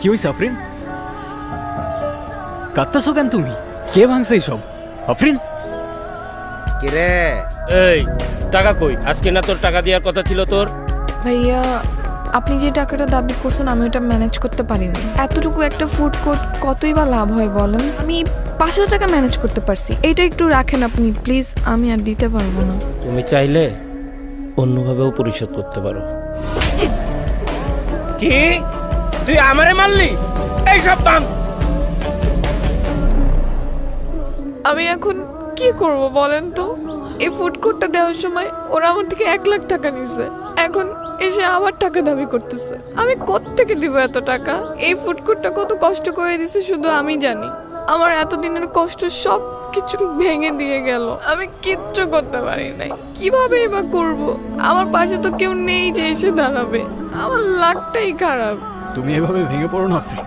কি হইছে আফরিন? কাঁদতেছো কেন তুমি? কে ভাঙছে এইসব? আফরিন কিরে এই টাকা কই? আজকে না তোর টাকা দেওয়ার কথা ছিল তোর? ভাইয়া আপনি যে টাকাটা দাবি করছেন আমি ওটা ম্যানেজ করতে পারিনি। এতটুকু একটা ফুড কোর্ট কতই বা লাভ হয় বলেন? আমি 5,000 টাকা ম্যানেজ করতে পারছি, এইটা একটু রাখেন আপনি প্লিজ, আমি আর দিতে পারবো না। তুমি চাইলে অন্যভাবেও পরিশোধ করতে পারো। কি তুই আমারে মারলি? এই সব ভাঙ। আমি এখন কি করব বলেন তো? এই ফুড কোর্টটা দেওয়ার সময় ওরা আমার থেকে 1 লাখ টাকা নিছে, এখন এসে আবার টাকা দাবি করতেছে। আমি কোত্থেকে দিব এত টাকা? এই ফুড কোর্টটা কত কষ্ট করে দিছে শুধু আমি জানি। আমার এতদিনের কষ্ট সব কিছু ভেঙে দিয়ে গেল, আমি কিচ্ছু করতে পারি নাই। কিভাবে এবার করব? আমার পাশে তো কেউ নেই যে এসে দাঁড়াবে। আমার লাকটাই খারাপ। তুমি এভাবে ভেঙে পড়ো না আফরিন।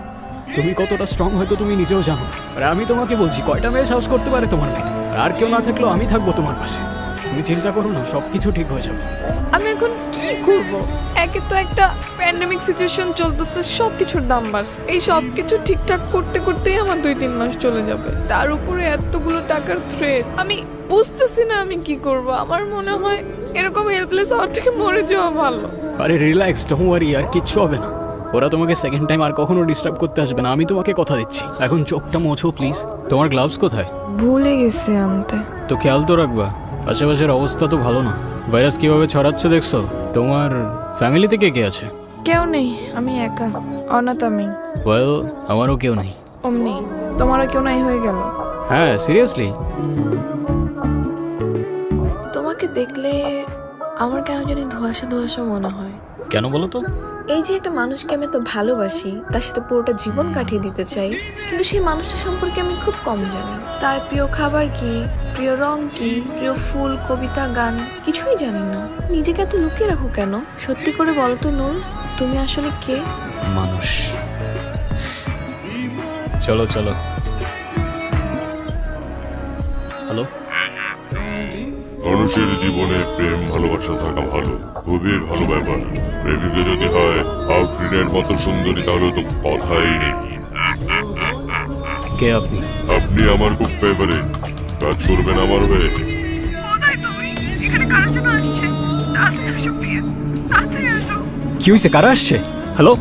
তুমি কতটা স্ট্রং হয়তো তুমি নিজেও জানো। আর আমি তোমাকে বলছি, কয়টা মেয়ে সাহস করতে পারে তোমার মতো? আর কেউ না থাকলেও আমি থাকবো তোমার পাশে। তুমি চিন্তা করো না, সব কিছু ঠিক হয়ে যাবে। আমি এখন কি করব? একে তো একটা প্যান্ডেমিক সিচুয়েশন চলতেছে, সবকিছুর দাম বাড়ছে। এই সবকিছু ঠিকঠাক করতে করতেই আমার 2-3 মাস চলে যাবে, তার উপরে এতগুলো টাকার থ্রেট। আমি বুঝতেছি না আমি কি করব। আমার মনে হয় এরকম হেল্পলেস হওয়ার থেকে মরে যাওয়া ভালো। আরে রিল্যাক্স, ডোন্ট ওয়ারি, আর কিচ্ছু হবে না। ওরা তোমাকে সেকেন্ড টাইম আর কখনো ডিস্টার্ব করতে আসবে না, আমি তোমাকে কথা দিচ্ছি। এখন চোখটা মোছো প্লিজ। তোমার গ্লাভস কোথায়? ভুলে গেছি আনতে। তো খেয়াল তো রাখবা, আশেপাশের অবস্থা তো ভালো না। ভাইরাস কিভাবে ছড়াচ্ছে দেখছো? তোমার ফ্যামিলিতে কে কে আছে? কেউ নেই, আমি একা, অনাথ আমি। ওয়েল, আমারও কেউ নেই। অমনি তোমারও কেউ নাই হয়ে গেল? হ্যাঁ সিরিয়াসলি। তোমাকে দেখলে আমার কেন জানি ধোঁয়াশা ধোঁয়াশা মনে হয়। কেন বলো তো? এই যে একটা মানুষকে আমি তো ভালোবাসি, তার সাথে পুরোটা জীবন কাটিয়ে দিতে চাই, কিন্তু সেই মানুষটা সম্পর্কে আমি খুব কম জানি। তার প্রিয় খাবার কি, প্রিয় রং কি, প্রিয় ফুল, কবিতা, গান কিছুই জানি না। নিজেকে এত লুকিয়ে রাখো কেন? সত্যি করে বলো তো নূর, তুমি আসলে কে? মানুষ। চলো চলো। হ্যালো। মানুষের জীবনে প্রেম ভালোবাসা থাকা ভালো, খুবই ভালো ব্যাপার। প্রেমিকা যদি হয় আফরিনের মতো সুন্দরী তাহলে তো কথাই নেই। কে আপনি? আপনি আমার খুব ফেভারিট, কাজ করবেন আমার হয়ে। কি হয়েছে? কারা আসছে? হ্যালো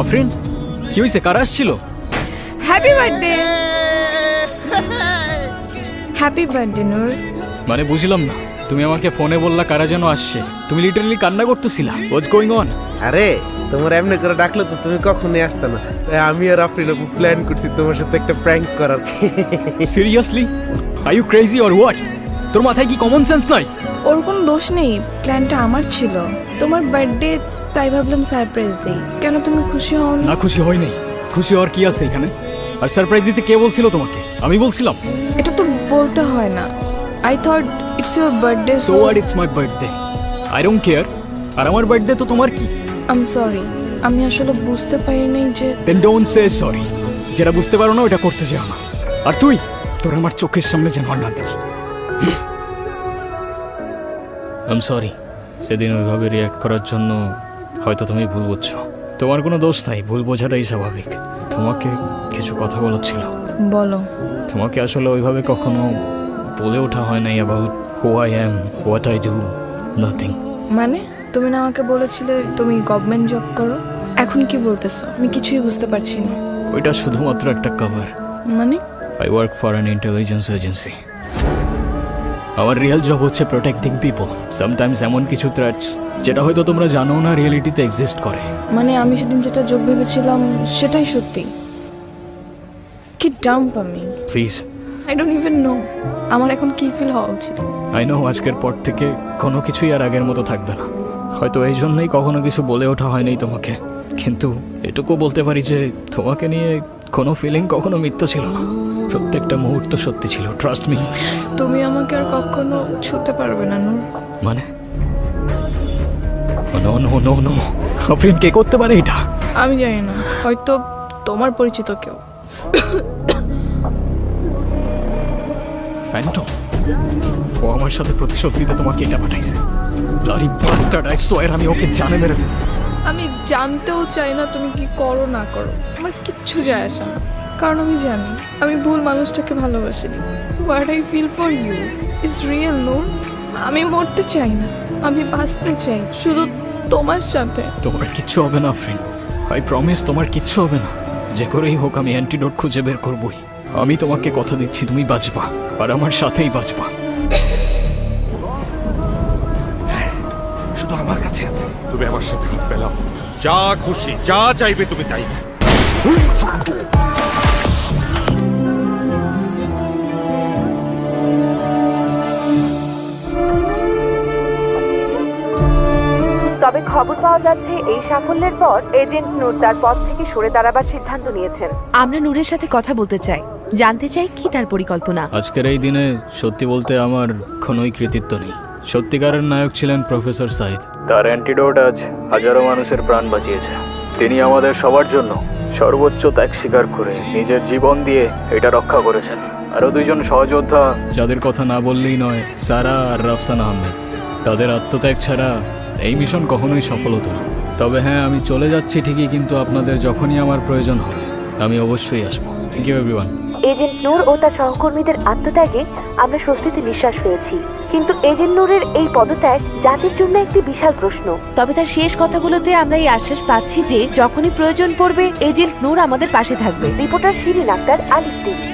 আফরিন, কি হয়েছে? কারা আসছিল? Happy birthday. হ্যাপি বার্থডে নূর। মানে বুঝলাম না, তুমি আমাকে ফোনে বললা কারা যেন আসছে, তুমি লিটারালি কান্না করতেছিলা। What's going on? আরে তোমার এমনি করে ডাকলে তো তুমি কখনোই আসতে না, তাই আমি আর আফরিন আপু প্ল্যান করছি তোমার সাথে একটা প্র্যাঙ্ক করার। Seriously? Are you crazy or what? তোর মাথায় কি কমন সেন্স নাই? ওর কোনো দোষ নেই, প্ল্যানটা আমার ছিল। তোমার বার্থডে, তাই ভাবলাম সারপ্রাইজ দেই। কেন তুমি খুশি হও না খুশি হয় নাই, খুশি হওয়ার কি আছে এখানে? আর সারপ্রাইজ দিতে কে বলছিল তোমাকে? আমি বলছিলাম? এটা তো বলতে হয় না। I thought it's your birthday, so what, it's my birthday, I don't care. আর আমার বার্থডে তো তোমার কি? আই এম সরি, আমি আসলে বুঝতে পারিনি যে। Then don't say sorry. যেটা বুঝতে পারো না ওটা করতে যাও না। আর তুই, তোর আমার চোখের সামনে যেন আর না দেখি। আই এম সরি, সেদিন ওইভাবে রিয়াক্ট করার জন্য হয়তো তুমি ভুল বুঝছো। তোমার কোনো দোষ নাই, ভুল বোঝাটাই স্বাভাবিক। তোমাকে কিছু কথা বলার ছিল। বলো। তোমাকে আসলে ওইভাবে কখনো বলে ওঠা হয় নাই about who I am, what I do, nothing. মানে তুমি না আমাকে বলেছিলে তুমি গভর্নমেন্ট জব করো, এখন কি বলতেছো? আমি কিছুই বুঝতে পারছি না। ওইটা শুধুমাত্র একটা কভার। মানে? I work for an intelligence agency. আমার রিয়েল জব হচ্ছে প্রোটেক্টিং পিপল। সামটাইমস এমন কিছু থ্রেটস যেটা হয়তো তোমরা জানো না রিয়েলিটিতে এক্সিস্ট করে। মানে আমি সেদিন যেটা যোগ ভেবেছিলাম সেটাই সত্যি? কি ডাম্প আমি! Please. I don't even know আমার এখন কি ফিল হওয়া উচিত। আই নো আজকের পর থেকে কোনো কিছুই আর আগের মতো থাকবে না। হয়তো এই জন্যই কখনো কিছু বলে ওঠা হয়নি তোমাকে, কিন্তু এটুকু বলতে পারি যে তোমাকে নিয়ে কোনো ফিলিং কখনো মিথ্যা ছিল না। প্রত্যেকটা মুহূর্ত সত্যি ছিল, ট্রাস্ট মি। তুমি আমাকে আর কখনো ছুতে পারবে না নূর। মানে? No no no no, Afrin কে করতে পারে এটা? আমি জানি না, হয়তো তোমার পরিচিত কেউ। ফ্যান্টম? ও আমার সাথে প্রতিশোধ নিতে তোমাকে এটা পাঠাইছে। ব্লাডি বাস্টার্ড, আই সোয়ার আমি ওকে জানে মেরে ফেলবো। আমি জানতেও চাই না তুমি কি করো না করো, আমার কিচ্ছু যায় আসে না, কারণ আমি জানি আমি ভুল মানুষটাকে ভালোবাসিনি। What I feel for you is real. Noor, আমি মরতে চাই না, আমি বাঁচতে চাই শুধু তোমার সাথে। তোমার কিচ্ছু হবে না আফরিন, আই প্রমিস তোমার কিচ্ছু হবে না। যে করেই হোক আমি অ্যান্টিডোট খুঁজে বের করবই। আমি তোমাকে কথা দিচ্ছি তুমি বাঁচবা, আর আমার সাথেই বাঁচবা। শুধু আমার কাছে আছে, তুমি আমার সাথে হাত পেলাও, যা খুশি যা চাইবে তুমি তাই। তবে খবর পাওয়া যাচ্ছে এই সাফল্যের পর এজেন্ট নূর তার পদ থেকে সরে দাঁড়াবার সিদ্ধান্ত নিয়েছেন। আমরা নূরের সাথে কথা বলতে চাই, জানতে চাই কি তার পরিকল্পনা। আজকের এই দিনে সত্যি বলতে আমার কোনোই কৃতিত্ব নেই। সত্যিকারের নায়ক ছিলেন প্রফেসর সাইদ। তার অ্যান্টিডোট আজ হাজারো মানুষের প্রাণ বাঁচিয়েছে। তিনি আমাদের সবার জন্য সর্বোচ্চ ত্যাগ স্বীকার করে নিজের জীবন দিয়ে এটা রক্ষা করেছেন। আরও দুইজন সহযোদ্ধা যাদের কথা না বললেই নয়, সারা আর রাফসান আহমেদ। তাদের আত্মত্যাগ ছাড়া এই মিশন কখনোই সফল হতো না। তবে হ্যাঁ, আমি চলে যাচ্ছি ঠিকই, কিন্তু আপনাদের যখনই আমার প্রয়োজন হবে আমি অবশ্যই আসবো। Thank you everyone. Agent Noor ও তার সহকর্মীদের আত্মত্যাগে আমরা স্বস্তিতে নিঃশ্বাস ফেলেছি, কিন্তু এজেন্ট নূরের এই পদত্যাগ জাতির জন্য একটি বিশাল প্রশ্ন। তবে তার শেষ কথাগুলোতে আমরা এই আশ্বাস পাচ্ছি যে যখনই প্রয়োজন পড়বে এজেন্ট নূর আমাদের পাশে থাকবে। রিপোর্টার শিরিন আক্তার, আলিফ টিভি।